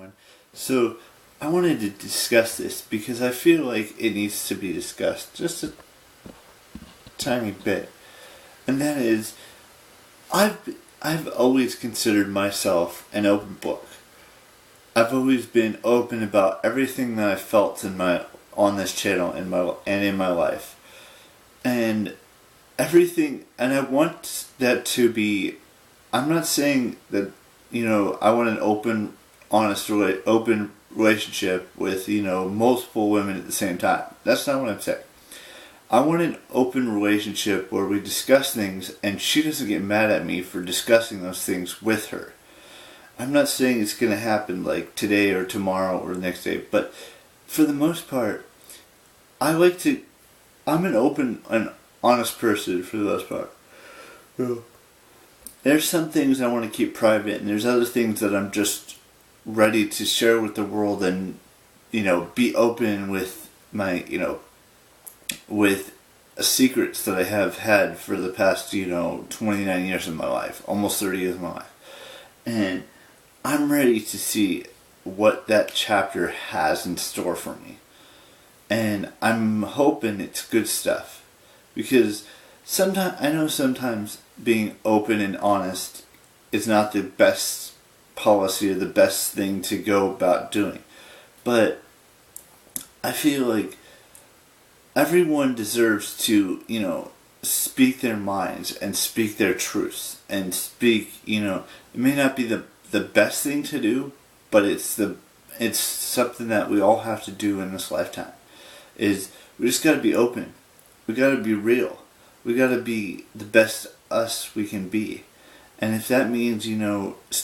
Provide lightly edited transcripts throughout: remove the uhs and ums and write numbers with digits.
everyone. So, I wanted to discuss this because I feel like it needs to be discussed just a tiny bit. And that is, I've always considered myself an open book. I've always been open about everything that I felt on this channel in my life. And everything, and I want that to be, I'm not saying that, I want an open, honest, open relationship with, multiple women at the same time. That's not what I'm saying. I want an open relationship where we discuss things and she doesn't get mad at me for discussing those things with her. I'm not saying it's going to happen like today or tomorrow or the next day, but for the most part, I'm an open and honest person for the most part. There's some things I want to keep private, and there's other things that I'm just ready to share with the world and, be open with my, with secrets that I have had for the past, 29 years of my life, almost 30 years of my life. And I'm ready to see what that chapter has in store for me. And I'm hoping it's good stuff. Because sometimes being open and honest is not the best policy or the best thing to go about doing. But I feel like everyone deserves to, speak their minds and speak their truths and speak, it may not be the best thing to do, but it's something that we all have to do in this lifetime. Is we just gotta be open. We gotta be real. We gotta be the best us we can be. And if that means,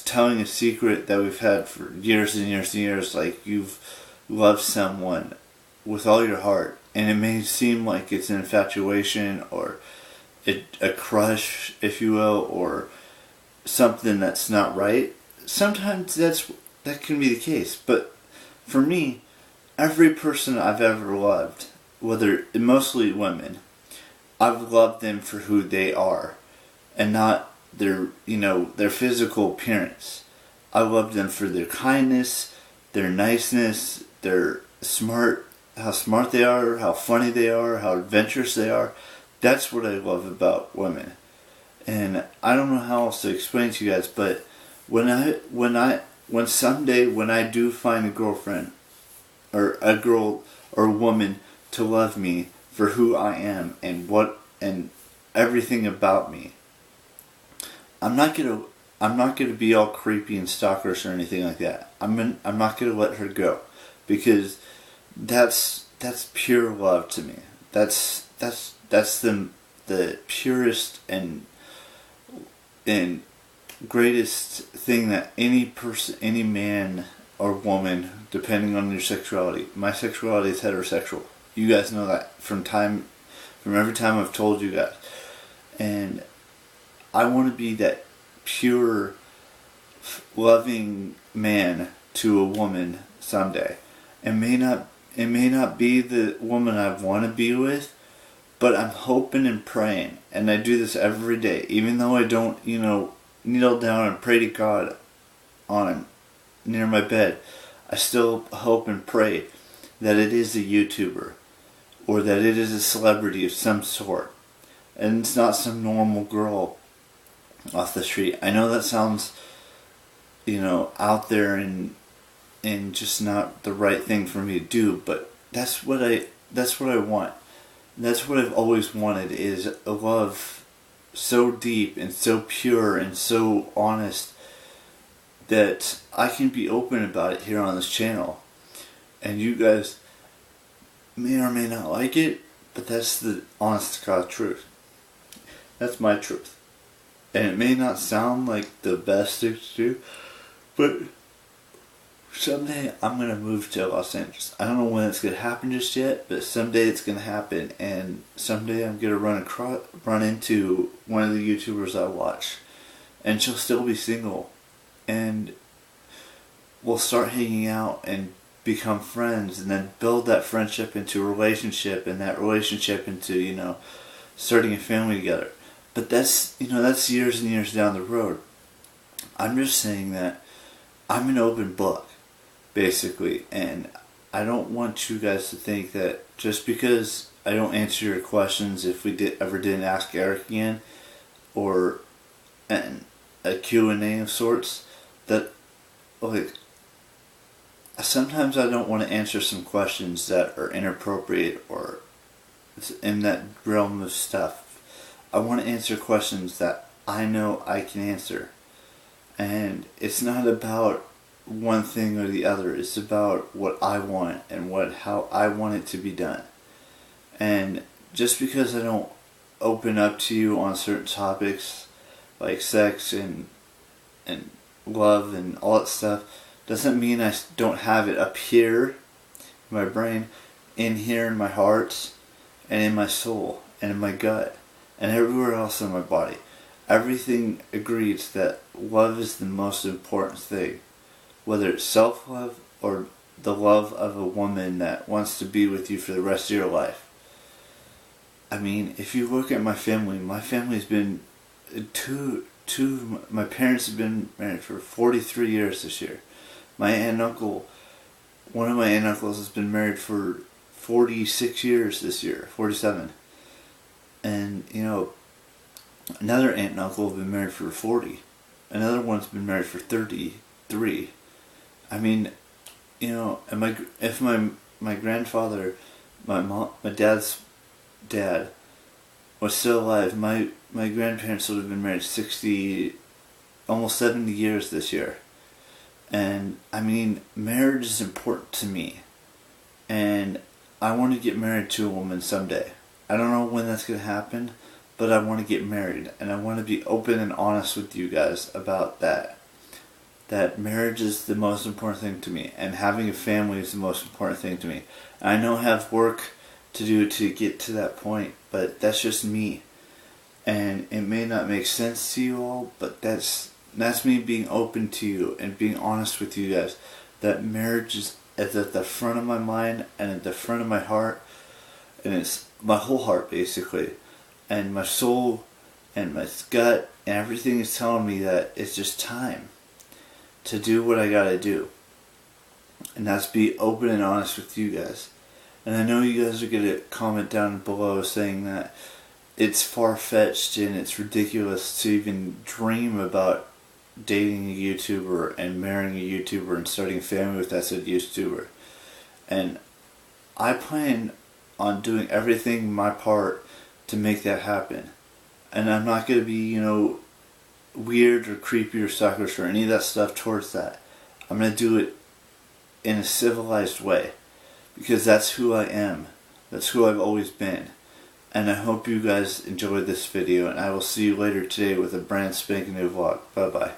telling a secret that we've had for years and years and years, like you've loved someone with all your heart, and it may seem like it's an infatuation or a crush, if you will, or something that's not right, sometimes that can be the case. But for me, every person I've ever loved, mostly women, I've loved them for who they are and not their physical appearance. I loved them for their kindness, their niceness, their how smart they are, how funny they are, how adventurous they are. That's what I love about women. And I don't know how else to explain to you guys, but when someday when I do find a girlfriend or a girl or a woman to love me for who I am and everything about me, I'm not gonna be all creepy and stalkerish or anything like that. I'm not gonna let her go, because that's pure love to me. That's the purest and greatest thing that any man or woman, depending on your sexuality. My sexuality is heterosexual. You guys know that from every time I've told you guys. And I want to be that pure, loving man to a woman someday. It may not be the woman I want to be with, but I'm hoping and praying, and I do this every day, even though I don't, kneel down and pray to God near my bed. I still hope and pray that it is a YouTuber, or that it is a celebrity of some sort, and it's not some normal girl off the street. I know that sounds, out there and just not the right thing for me to do, but that's what I want. That's what I've always wanted, is a love so deep and so pure and so honest that I can be open about it here on this channel. And you guys may or may not like it, but that's the honest to God truth. That's my truth. And it may not sound like the best thing to do, but someday I'm going to move to Los Angeles. I don't know when it's going to happen just yet, but someday it's going to happen. And someday I'm going to run into one of the YouTubers I watch. And she'll still be single. And we'll start hanging out and become friends. And then build that friendship into a relationship. And that relationship into, starting a family together. But that's years and years down the road. I'm just saying that I'm an open book. basically. And I don't want you guys to think that just because I don't answer your questions, if we ever didn't ask Eric again, or a Q&A of sorts, that, like, sometimes I don't want to answer some questions that are inappropriate or in that realm of stuff. I want to answer questions that I know I can answer. And it's not about one thing or the other. It's about what I want and how I want it to be done. And just because I don't open up to you on certain topics like sex and love and all that stuff doesn't mean I don't have it up here in my brain, in here in my heart, and in my soul, and in my gut, and everywhere else in my body. Everything agrees that love is the most important thing. Whether it's self-love or the love of a woman that wants to be with you for the rest of your life. I mean, if you look at my family's been my parents have been married for 43 years this year. My aunt and uncle, one of my aunt and uncles has been married for 46 years this year, 47. And, another aunt and uncle have been married for 40. Another one's been married for 33. I mean, and if my grandfather, my dad's dad, was still alive, my grandparents would have been married 60, almost 70 years this year. And, I mean, marriage is important to me. And I want to get married to a woman someday. I don't know when that's going to happen, but I want to get married. And I want to be open and honest with you guys about that. That marriage is the most important thing to me. And having a family is the most important thing to me. I know I have work to do to get to that point, but that's just me. And it may not make sense to you all, but that's me being open to you and being honest with you guys. That marriage is at the front of my mind and at the front of my heart, and it's my whole heart basically, and my soul and my gut, and everything is telling me that it's just time to do what I gotta do. And that's be open and honest with you guys. And I know you guys are gonna comment down below saying that it's far-fetched and it's ridiculous to even dream about dating a YouTuber and marrying a YouTuber and starting a family with that said YouTuber. And I plan on doing everything in my part to make that happen. And I'm not going to be, weird or creepy or suckerish or any of that stuff towards that. I'm going to do it in a civilized way. Because that's who I am. That's who I've always been. And I hope you guys enjoyed this video, and I will see you later today with a brand spanking new vlog. Bye bye.